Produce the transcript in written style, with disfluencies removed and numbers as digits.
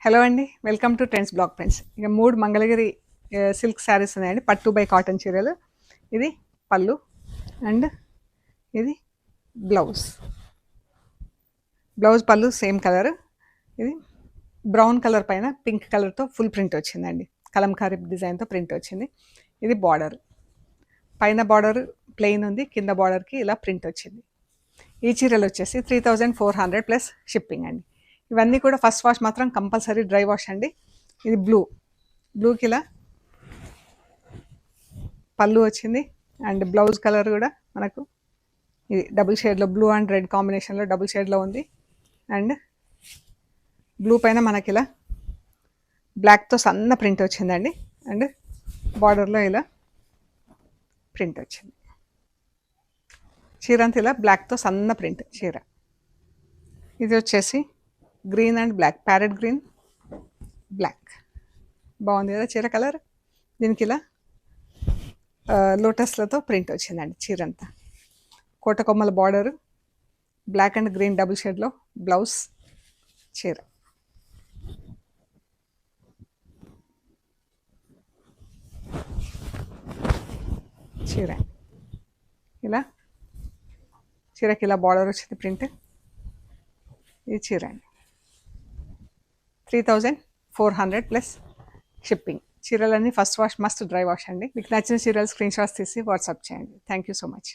Hello అండి, welcome to trends blog friends. ఇక 3 Mangalagiri silk saris ఉన్నాయండి, పట్టు బై కాటన్ చీరలు. ఇది పళ్ళు అండ్ ఇది బ్లౌజ్. పళ్ళు సేమ్ కలర్. ఇది బ్రౌన్ కలర్ పైన పింక్ కలర్తో ఫుల్ ప్రింట్ వచ్చిందండి, కలంకారీ డిజైన్తో ప్రింట్ వచ్చింది. ఇది బార్డర్, పైన బార్డర్ ప్లెయిన్ ఉంది, కింద బార్డర్కి ఇలా ప్రింట్ వచ్చింది. ఈ చీరలు వచ్చేసి 3400 ప్లస్ షిప్పింగ్ అండి. ఇవన్నీ కూడా ఫస్ట్ వాష్ మాత్రం కంపల్సరీ డ్రై వాష్ అండి. ఇది బ్లూకి ఇలా పళ్ళు వచ్చింది అండ్ బ్లౌజ్ కలర్ కూడా మనకు ఇది డబుల్ షేడ్లో, బ్లూ అండ్ రెడ్ కాంబినేషన్లో డబుల్ షేడ్లో ఉంది. అండ్ బ్లూ పైన మనకి ఇలా బ్లాక్తో సన్న ప్రింట్ వచ్చిందండి. అండ్ బార్డర్లో ఇలా ప్రింట్ వచ్చింది. చీర అంతా ఇలా బ్లాక్తో సన్న ప్రింట్ చీర. ఇది వచ్చేసి green and black, parrot green black. బాగుంది కదా చీర కలర్. దీనికి ఇలా లోటస్లతో ప్రింట్ వచ్చిందండి చీర అంతా. కోటకొమ్మల border, black and green double షేడ్లో బ్లౌజ్, చీర. చీర ఇలా చీరకి ఇలా బార్డర్ వచ్చింది ప్రింట్. ఇది చీర అండి, 3400 ప్లస్ షిప్పింగ్. చీరలన్నీ first wash must dry wash అండి. మీకు నచ్చిన చీరలు స్క్రీన్ షాట్స్ తీసి వాట్సాప్ చేయండి. Thank you so much.